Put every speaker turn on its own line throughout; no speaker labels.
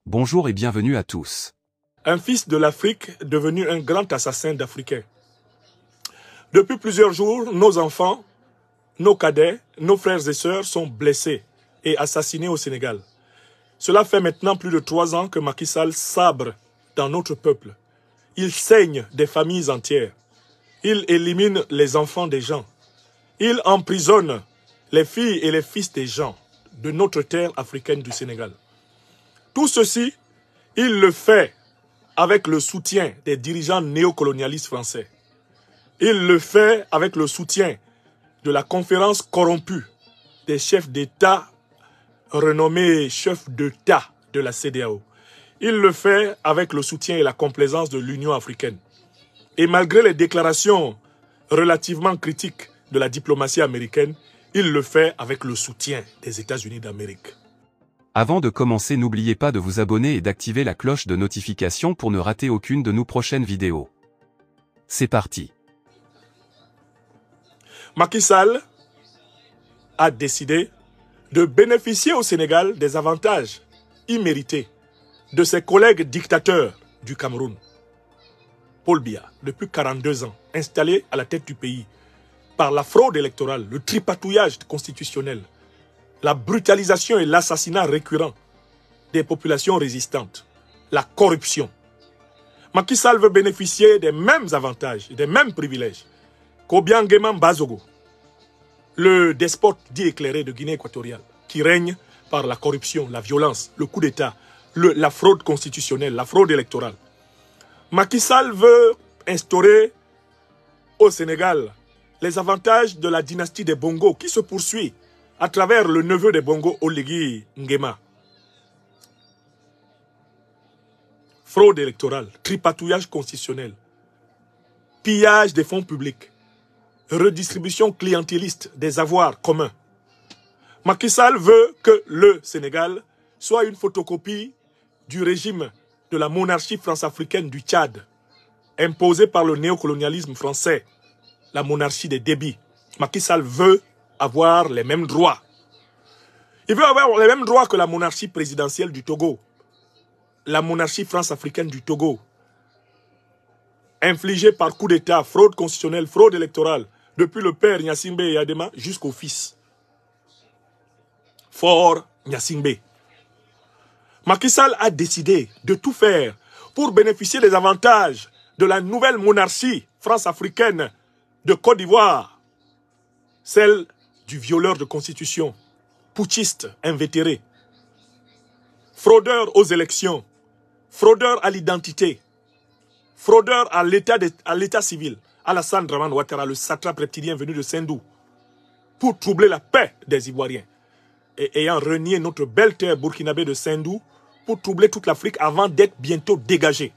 Bonjour et bienvenue à tous.
Un fils de l'Afrique devenu un grand assassin d'Africains. Depuis plusieurs jours, nos enfants, nos cadets, nos frères et sœurs sont blessés et assassinés au Sénégal. Cela fait maintenant plus de 3 ans que Macky Sall sabre dans notre peuple. Il saigne des familles entières. Il élimine les enfants des gens. Il emprisonne les filles et les fils des gens de notre terre africaine du Sénégal. Tout ceci, il le fait avec le soutien des dirigeants néocolonialistes français. Il le fait avec le soutien de la conférence corrompue des chefs d'État renommés chefs d'État de la CEDEAO. Il le fait avec le soutien et la complaisance de l'Union africaine. Et malgré les déclarations relativement critiques de la diplomatie américaine, il le fait avec le soutien des États-Unis d'Amérique.
Avant de commencer, n'oubliez pas de vous abonner et d'activer la cloche de notification pour ne rater aucune de nos prochaines vidéos. C'est parti.
Macky Sall a décidé de bénéficier au Sénégal des avantages immérités de ses collègues dictateurs du Cameroun. Paul Biya, depuis 42 ans, installé à la tête du pays par la fraude électorale, le tripatouillage constitutionnel, la brutalisation et l'assassinat récurrent des populations résistantes, la corruption. Macky Sall veut bénéficier des mêmes avantages, des mêmes privilèges qu'Obiang Bazogo, le despote dit éclairé de Guinée équatoriale, qui règne par la corruption, la violence, le coup d'État, la fraude constitutionnelle, la fraude électorale. Macky Sall veut instaurer au Sénégal les avantages de la dynastie des Bongo qui se poursuit à travers le neveu des Bongo, Oligui Nguema. Fraude électorale, tripatouillage constitutionnel, pillage des fonds publics, redistribution clientéliste des avoirs communs. Macky Sall veut que le Sénégal soit une photocopie du régime de la monarchie france-africaine du Tchad, imposée par le néocolonialisme français, la monarchie des débits. Macky Sall veut avoir les mêmes droits. Il veut avoir les mêmes droits que la monarchie présidentielle du Togo, la monarchie france-africaine du Togo, infligée par coup d'État, fraude constitutionnelle, fraude électorale, depuis le père Gnassingbé et Adema jusqu'au fils. Fort Gnassingbé. Macky Sall a décidé de tout faire pour bénéficier des avantages de la nouvelle monarchie france-africaine de Côte d'Ivoire, celle du violeur de constitution, putschiste invétéré, fraudeur aux élections, fraudeur à l'identité, fraudeur à l'état civil, Alassane Dramane Ouattara, le satrape reptilien venu de Sendou, pour troubler la paix des Ivoiriens, et ayant renié notre belle terre burkinabé de Sendou, pour troubler toute l'Afrique avant d'être bientôt dégagé.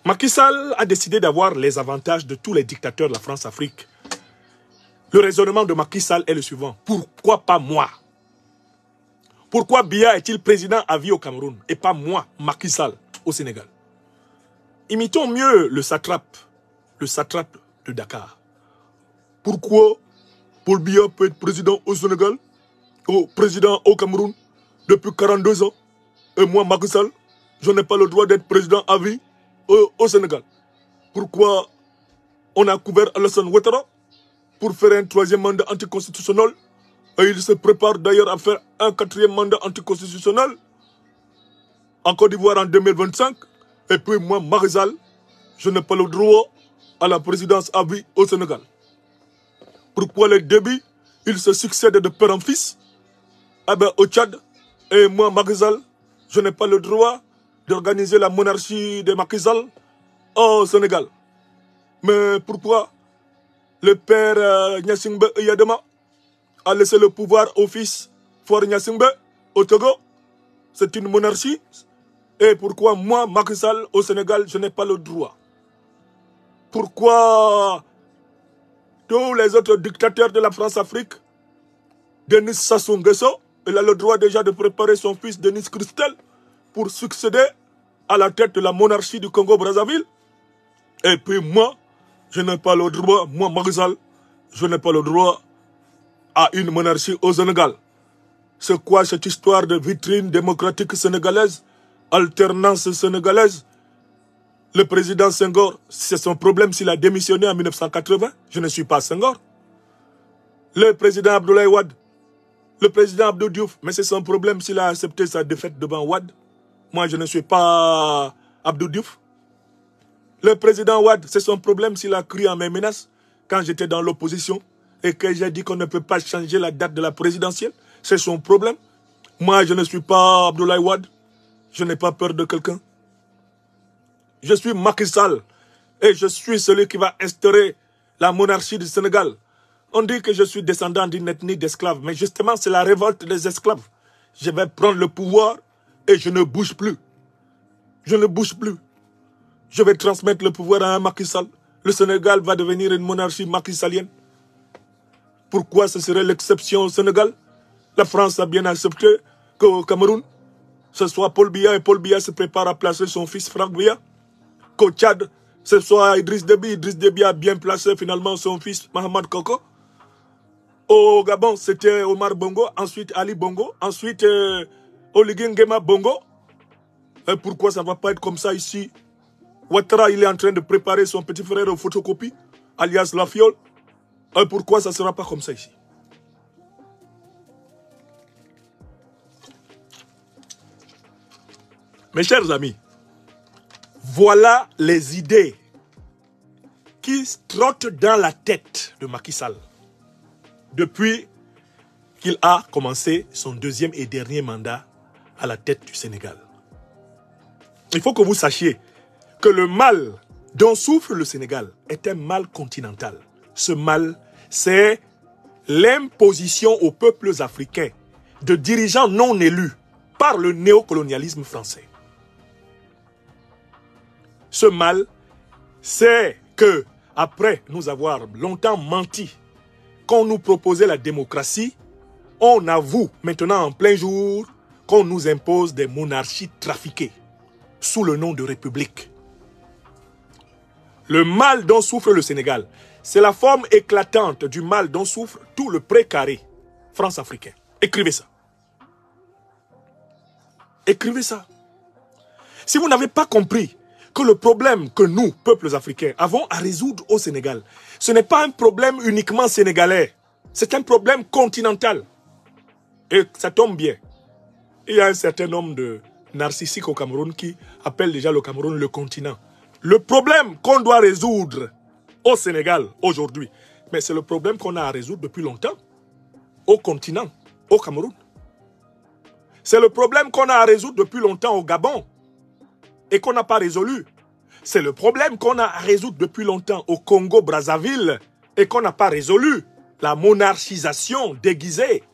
Macky Sall a décidé d'avoir les avantages de tous les dictateurs de la France-Afrique. Le raisonnement de Macky Sall est le suivant. Pourquoi pas moi? Pourquoi Biya est-il président à vie au Cameroun et pas moi, Macky Sall, au Sénégal? Imitons mieux le satrape de Dakar. Pourquoi Paul Biya peut être président au Sénégal, président au Cameroun, depuis 42 ans, et moi, Macky Sall, je n'ai pas le droit d'être président à vie au Sénégal? Pourquoi on a couvert Alassane Ouattara pour faire un 3e mandat anticonstitutionnel et il se prépare d'ailleurs à faire un 4e mandat anticonstitutionnel en Côte d'Ivoire en 2025? Et puis moi, Macky Sall, je n'ai pas le droit à la présidence à vie au Sénégal. Pourquoi les débits, ils se succèdent de père en fils au Tchad? Et moi, Macky Sall, je n'ai pas le droit d'organiser la monarchie de Macky Sall au Sénégal. Mais pourquoi le père Gnassingbé Yadema a laissé le pouvoir au fils Faure Gnassingbé au Togo? C'est une monarchie. Et pourquoi moi, Macky Sall, au Sénégal, je n'ai pas le droit? Pourquoi tous les autres dictateurs de la France-Afrique, Denis Sassou Nguesso, il a le droit déjà de préparer son fils Denis Christel pour succéder à la tête de la monarchie du Congo-Brazzaville? Et puis moi, je n'ai pas le droit, moi Macky Sall, je n'ai pas le droit à une monarchie au Sénégal. C'est quoi cette histoire de vitrine démocratique sénégalaise alternance sénégalaise. Le président Senghor, c'est son problème s'il a démissionné en 1980. Je ne suis pas Senghor. Le président Abdoulaye Wade, le président Abdou Diouf, mais c'est son problème s'il a accepté sa défaite devant Wade. Moi, je ne suis pas Abdou Diouf. Le président Wade, c'est son problème s'il a cru en mes menaces quand j'étais dans l'opposition et que j'ai dit qu'on ne peut pas changer la date de la présidentielle. C'est son problème. Moi, je ne suis pas Abdoulaye Wade. Je n'ai pas peur de quelqu'un. Je suis Macky Sall et je suis celui qui va instaurer la monarchie du Sénégal. On dit que je suis descendant d'une ethnie d'esclaves, mais justement, c'est la révolte des esclaves. Je vais prendre le pouvoir et je ne bouge plus. Je ne bouge plus. Je vais transmettre le pouvoir à un Macky Sall. Le Sénégal va devenir une monarchie macky-sallienne. Pourquoi ce serait l'exception au Sénégal? La France a bien accepté qu'au Cameroun, ce soit Paul Biya, et Paul Biya se prépare à placer son fils Franck Biya. Qu'au Tchad, ce soit Idriss Déby a bien placé finalement son fils Mahamad Koko. Au Gabon, c'était Omar Bongo, ensuite Ali Bongo, ensuite Oligui Nguema Bongo. Et pourquoi ça ne va pas être comme ça ici? Ouattara, il est en train de préparer son petit frère aux photocopies, alias La Fiole. Et pourquoi ça ne sera pas comme ça ici? Mes chers amis, voilà les idées qui trottent dans la tête de Macky Sall depuis qu'il a commencé son deuxième et dernier mandat à la tête du Sénégal. Il faut que vous sachiez que le mal dont souffre le Sénégal est un mal continental. Ce mal, c'est l'imposition aux peuples africains de dirigeants non élus par le néocolonialisme français. Ce mal, c'est que, après nous avoir longtemps menti, qu'on nous proposait la démocratie, on avoue maintenant en plein jour qu'on nous impose des monarchies trafiquées sous le nom de république. Le mal dont souffre le Sénégal, c'est la forme éclatante du mal dont souffre tout le précaré france-africain. Écrivez ça. Écrivez ça. Si vous n'avez pas compris que le problème que nous, peuples africains, avons à résoudre au Sénégal, ce n'est pas un problème uniquement sénégalais. C'est un problème continental. Et ça tombe bien. Il y a un certain nombre de narcissiques au Cameroun qui appellent déjà le Cameroun le continent. Le problème qu'on doit résoudre au Sénégal aujourd'hui, mais c'est le problème qu'on a à résoudre depuis longtemps au continent, au Cameroun. C'est le problème qu'on a à résoudre depuis longtemps au Gabon et qu'on n'a pas résolu. C'est le problème qu'on a à résoudre depuis longtemps au Congo-Brazzaville et qu'on n'a pas résolu. La monarchisation déguisée,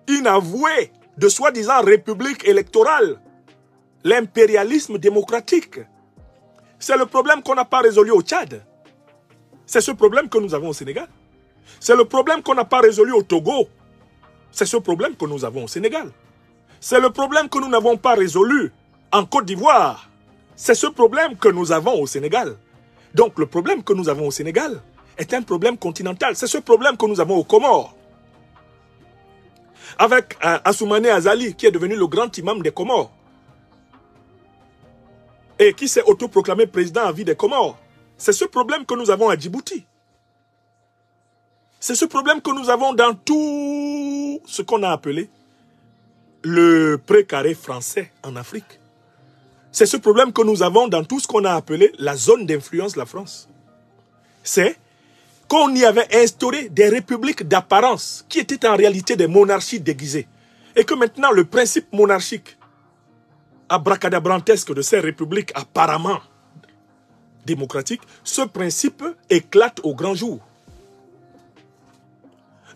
inavouée, de soi-disant république électorale, l'impérialisme démocratique. C'est le problème qu'on n'a pas résolu au Tchad. C'est ce problème que nous avons au Sénégal. C'est le problème qu'on n'a pas résolu au Togo. C'est ce problème que nous avons au Sénégal. C'est le problème que nous n'avons pas résolu en Côte d'Ivoire. C'est ce problème que nous avons au Sénégal. Donc le problème que nous avons au Sénégal est un problème continental. C'est ce problème que nous avons aux Comores. Avec Assoumani Azali, qui est devenu le grand imam des Comores. Et qui s'est autoproclamé président à vie des Comores. C'est ce problème que nous avons à Djibouti. C'est ce problème que nous avons dans tout ce qu'on a appelé le précaré français en Afrique. C'est ce problème que nous avons dans tout ce qu'on a appelé la zone d'influence de la France. C'est qu'on y avait instauré des républiques d'apparence qui étaient en réalité des monarchies déguisées. Et que maintenant le principe monarchique abracadabrantesque de ces républiques apparemment démocratiques, ce principe éclate au grand jour.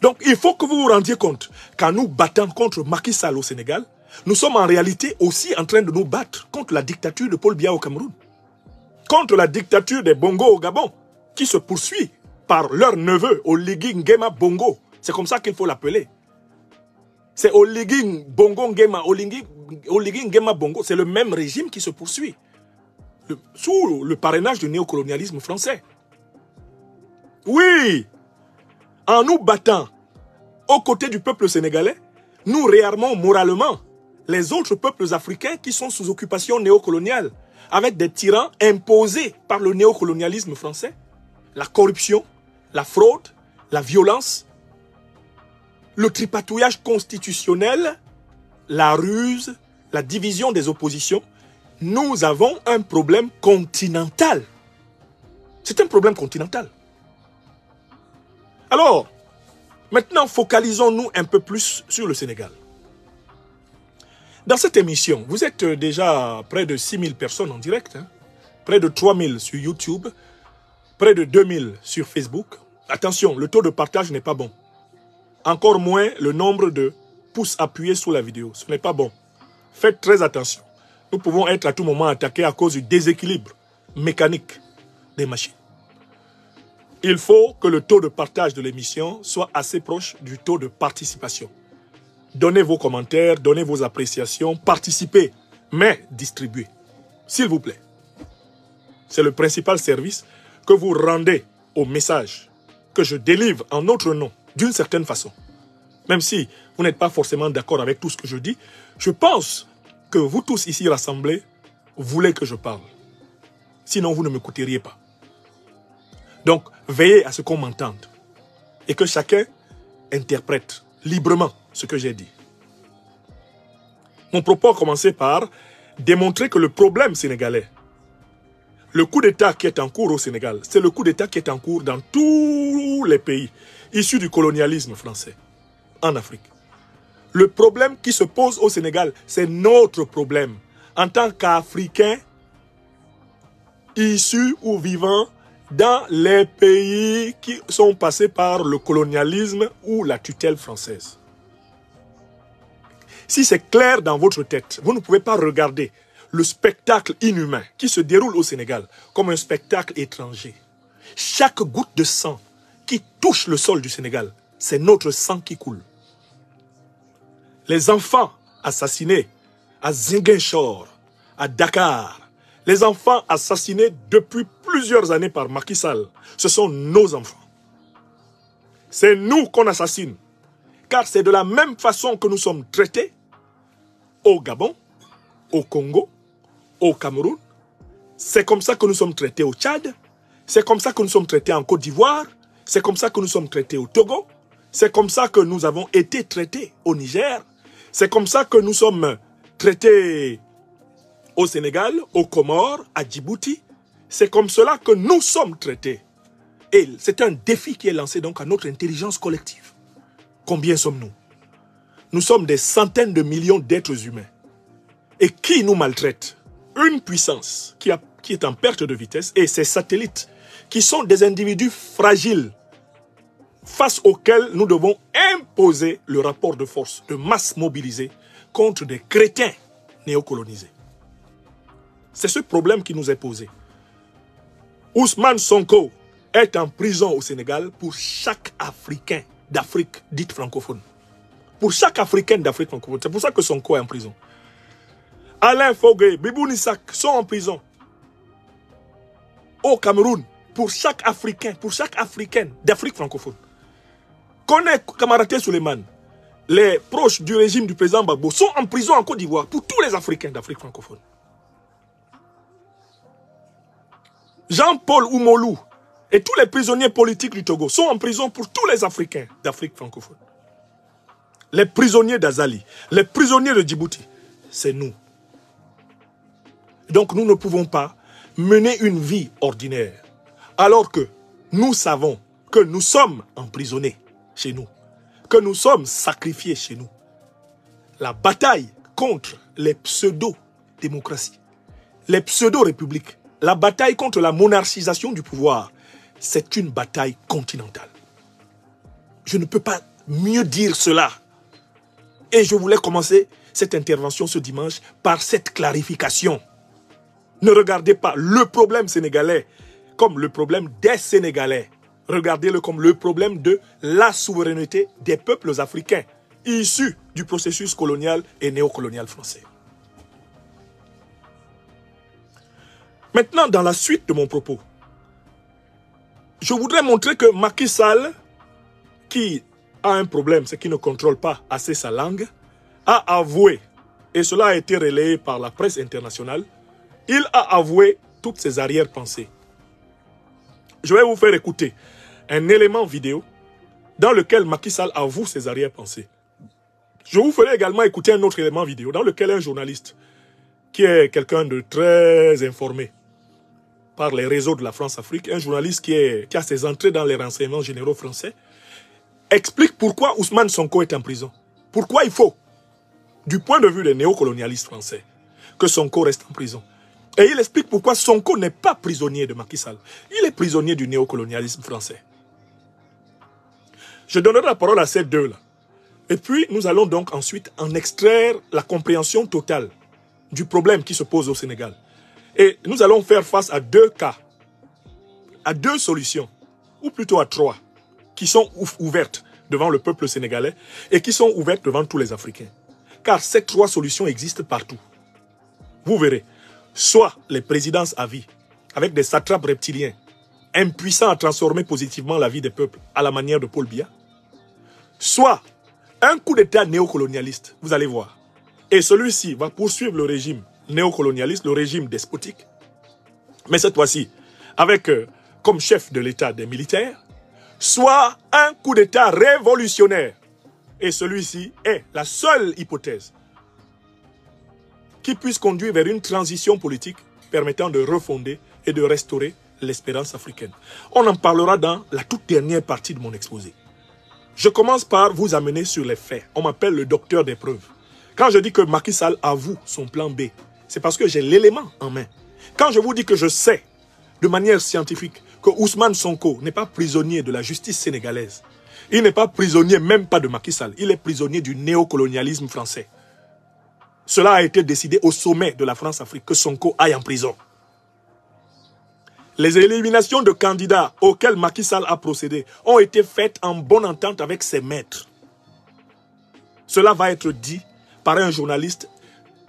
Donc il faut que vous vous rendiez compte qu'en nous battant contre Macky Sall au Sénégal, nous sommes en réalité aussi en train de nous battre contre la dictature de Paul Biya au Cameroun, contre la dictature des Bongo au Gabon, qui se poursuit par leur neveu Oligui Nguema Bongo. C'est comme ça qu'il faut l'appeler. C'est Oligui Bongo Nguema, Oligui Nguema Bongo. C'est le même régime qui se poursuit sous le parrainage du néocolonialisme français. Oui, en nous battant aux côtés du peuple sénégalais, nous réarmons moralement les autres peuples africains qui sont sous occupation néocoloniale, avec des tyrans imposés par le néocolonialisme français, la corruption, la fraude, la violence, le tripatouillage constitutionnel, la ruse, la division des oppositions. Nous avons un problème continental. C'est un problème continental. Alors, maintenant, focalisons-nous un peu plus sur le Sénégal. Dans cette émission, vous êtes déjà près de 6000 personnes en direct, hein, près de 3000 sur YouTube, près de 2000 sur Facebook. Attention, le taux de partage n'est pas bon. Encore moins le nombre de pouces appuyés sous la vidéo. Ce n'est pas bon. Faites très attention. Nous pouvons être à tout moment attaqués à cause du déséquilibre mécanique des machines. Il faut que le taux de partage de l'émission soit assez proche du taux de participation. Donnez vos commentaires, donnez vos appréciations, participez, mais distribuez. S'il vous plaît. C'est le principal service que vous rendez au message que je délivre en notre nom, d'une certaine façon. Même si vous n'êtes pas forcément d'accord avec tout ce que je dis, je pense que vous tous ici rassemblés voulez que je parle. Sinon, vous ne m'écouteriez pas. Donc, veillez à ce qu'on m'entende et que chacun interprète librement ce que j'ai dit. Mon propos a commencé par démontrer que le problème sénégalais, le coup d'État qui est en cours au Sénégal, c'est le coup d'État qui est en cours dans tous les pays issus du colonialisme français en Afrique. Le problème qui se pose au Sénégal, c'est notre problème en tant qu'Africains issus ou vivant dans les pays qui sont passés par le colonialisme ou la tutelle française. Si c'est clair dans votre tête, vous ne pouvez pas regarder le spectacle inhumain qui se déroule au Sénégal comme un spectacle étranger. Chaque goutte de sang qui touche le sol du Sénégal, c'est notre sang qui coule. Les enfants assassinés à Ziguinchor, à Dakar, les enfants assassinés depuis plusieurs années par Macky Sall, ce sont nos enfants. C'est nous qu'on assassine. Car c'est de la même façon que nous sommes traités au Gabon, au Congo, au Cameroun. C'est comme ça que nous sommes traités au Tchad. C'est comme ça que nous sommes traités en Côte d'Ivoire. C'est comme ça que nous sommes traités au Togo. C'est comme ça que nous avons été traités au Niger. C'est comme ça que nous sommes traités au Sénégal, aux Comores, à Djibouti. C'est comme cela que nous sommes traités. Et c'est un défi qui est lancé donc à notre intelligence collective. Combien sommes-nous? Nous sommes des centaines de millions d'êtres humains. Et qui nous maltraite? Une puissance qui est en perte de vitesse et ses satellites qui sont des individus fragiles face auxquels nous devons imposer le rapport de force, de masse mobilisée contre des crétins néocolonisés. C'est ce problème qui nous est posé. Ousmane Sonko est en prison au Sénégal pour chaque Africain d'Afrique dite francophone. Pour chaque Africain d'Afrique francophone. C'est pour ça que Sonko est en prison. Alain Fogué, Bibou Nissak sont en prison. Au Cameroun, pour chaque Africain, pour chaque Africaine d'Afrique francophone. Connaît Kamaraté Souleymane, les proches du régime du président Gbagbo sont en prison en Côte d'Ivoire pour tous les Africains d'Afrique francophone. Jean-Paul Oumolou et tous les prisonniers politiques du Togo sont en prison pour tous les Africains d'Afrique francophone. Les prisonniers d'Azali, les prisonniers de Djibouti, c'est nous. Donc nous ne pouvons pas mener une vie ordinaire alors que nous savons que nous sommes emprisonnés chez nous, que nous sommes sacrifiés chez nous. La bataille contre les pseudo-démocraties, les pseudo-républiques, la bataille contre la monarchisation du pouvoir, c'est une bataille continentale. Je ne peux pas mieux dire cela. Et je voulais commencer cette intervention ce dimanche par cette clarification. Ne regardez pas le problème sénégalais comme le problème des Sénégalais. Regardez-le comme le problème de la souveraineté des peuples africains issus du processus colonial et néocolonial français. Maintenant, dans la suite de mon propos, je voudrais montrer que Macky Sall, qui a un problème, c'est qu'il ne contrôle pas assez sa langue, a avoué et cela a été relayé par la presse internationale, il a avoué toutes ses arrière-pensées. Je vais vous faire écouter un élément vidéo dans lequel Macky Sall avoue ses arrière-pensées. Je vous ferai également écouter un autre élément vidéo dans lequel un journaliste, qui est quelqu'un de très informé par les réseaux de la France-Afrique, un journaliste qui a ses entrées dans les renseignements généraux français, explique pourquoi Ousmane Sonko est en prison. Pourquoi il faut, du point de vue des néocolonialistes français, que Sonko reste en prison. Et il explique pourquoi Sonko n'est pas prisonnier de Macky Sall. Il est prisonnier du néocolonialisme français. Je donnerai la parole à ces deux-là. Et puis, nous allons donc ensuite en extraire la compréhension totale du problème qui se pose au Sénégal. Et nous allons faire face à deux cas, à deux solutions, ou plutôt à trois, qui sont ouvertes devant le peuple sénégalais et qui sont ouvertes devant tous les Africains. Car ces trois solutions existent partout. Vous verrez. Soit les présidences à vie, avec des satrapes reptiliens, impuissants à transformer positivement la vie des peuples, à la manière de Paul Biya. Soit un coup d'État néocolonialiste, vous allez voir. Et celui-ci va poursuivre le régime néocolonialiste, le régime despotique. Mais cette fois-ci, avec comme chef de l'État des militaires. Soit un coup d'État révolutionnaire. Et celui-ci est la seule hypothèse qui puisse conduire vers une transition politique permettant de refonder et de restaurer l'espérance africaine. On en parlera dans la toute dernière partie de mon exposé. Je commence par vous amener sur les faits. On m'appelle le docteur des preuves. Quand je dis que Macky Sall avoue son plan B, c'est parce que j'ai l'élément en main. Quand je vous dis que je sais, de manière scientifique, que Ousmane Sonko n'est pas prisonnier de la justice sénégalaise, il n'est pas prisonnier même pas de Macky Sall, il est prisonnier du néocolonialisme français. Cela a été décidé au sommet de la France-Afrique que Sonko aille en prison. Les éliminations de candidats auxquelles Macky Sall a procédé ont été faites en bonne entente avec ses maîtres. Cela va être dit par un journaliste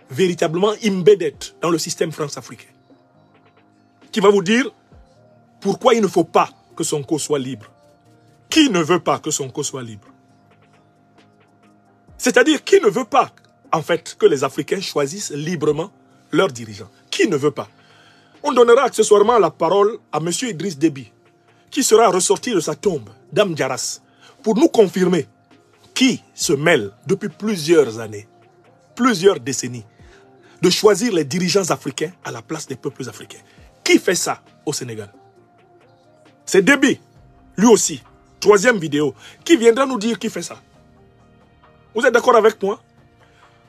véritablement embedded dans le système france-africain, qui va vous dire pourquoi il ne faut pas que Sonko soit libre. Qui ne veut pas que Sonko soit libre? C'est-à-dire, qui ne veut pas, en fait, que les Africains choisissent librement leurs dirigeants? Qui ne veut pas? On donnera accessoirement la parole à M. Idriss Déby, qui sera ressorti de sa tombe d'Amdjaras pour nous confirmer qui se mêle depuis plusieurs années, plusieurs décennies, de choisir les dirigeants africains à la place des peuples africains. Qui fait ça au Sénégal? C'est Déby, lui aussi, troisième vidéo, qui viendra nous dire qui fait ça. Vous êtes d'accord avec moi?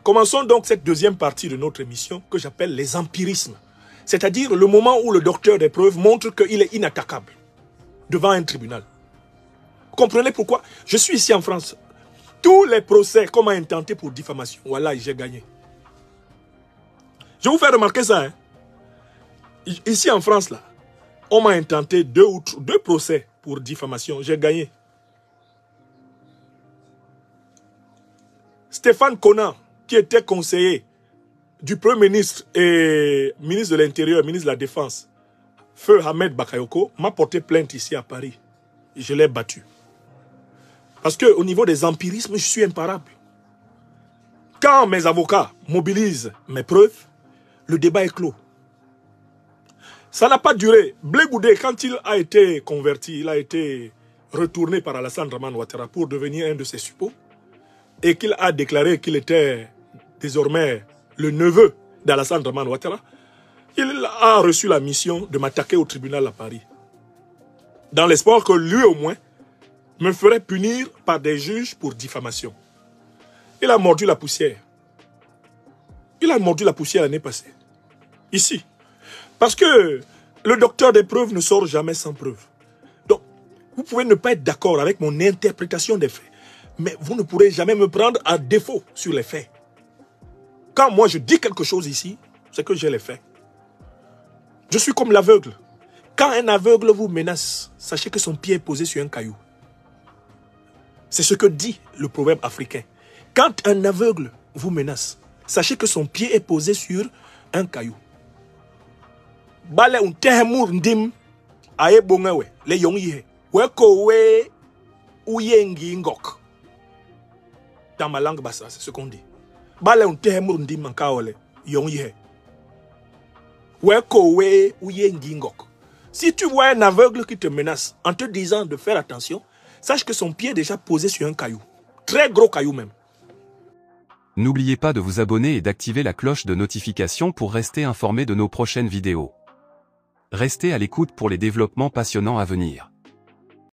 Commençons donc cette deuxième partie de notre émission que j'appelle les empirismes. C'est-à-dire le moment où le docteur des preuves montre qu'il est inattaquable devant un tribunal. Vous comprenez pourquoi? Je suis ici en France. Tous les procès qu'on m'a intenté pour diffamation, voilà, j'ai gagné. Je vous fais remarquer ça. Hein? Ici en France, là, on m'a intenté deux procès pour diffamation, j'ai gagné. Stéphane Konan, qui était conseiller du Premier ministre et ministre de l'Intérieur, ministre de la Défense, Feu Ahmed Bakayoko, m'a porté plainte ici à Paris. Et je l'ai battu. Parce qu'au niveau des empirismes, je suis imparable. Quand mes avocats mobilisent mes preuves, le débat est clos. Ça n'a pas duré. Blé Goudé, quand il a été converti, il a été retourné par Alassane Dramane Ouattara pour devenir un de ses suppôts, et qu'il a déclaré qu'il était désormais le neveu d'Alassane Dramane Ouattara, il a reçu la mission de m'attaquer au tribunal à Paris. Dans l'espoir que lui au moins me ferait punir par des juges pour diffamation. Il a mordu la poussière. Il a mordu la poussière l'année passée. Ici. Parce que le docteur des preuves ne sort jamais sans preuve. Donc, vous pouvez ne pas être d'accord avec mon interprétation des faits, mais vous ne pourrez jamais me prendre à défaut sur les faits. Quand moi je dis quelque chose ici, c'est que j'ai les faits. Je suis comme l'aveugle. Quand un aveugle vous menace, sachez que son pied est posé sur un caillou. C'est ce que dit le proverbe africain. Quand un aveugle vous menace, sachez que son pied est posé sur un caillou. Bale un tehemur ndim aye bongewe le yongye weko we uyengi ngok. Dans ma langue bassa, c'est ce qu'on dit. Bale un tehemur ndi mankaole. Yon ye. Weko we uye ngingok. Si tu vois un aveugle qui te menace en te disant de faire attention, sache que son pied est déjà posé sur un caillou. Très gros caillou même.
N'oubliez pas de vous abonner et d'activer la cloche de notification pour rester informé de nos prochaines vidéos. Restez à l'écoute pour les développements passionnants à venir.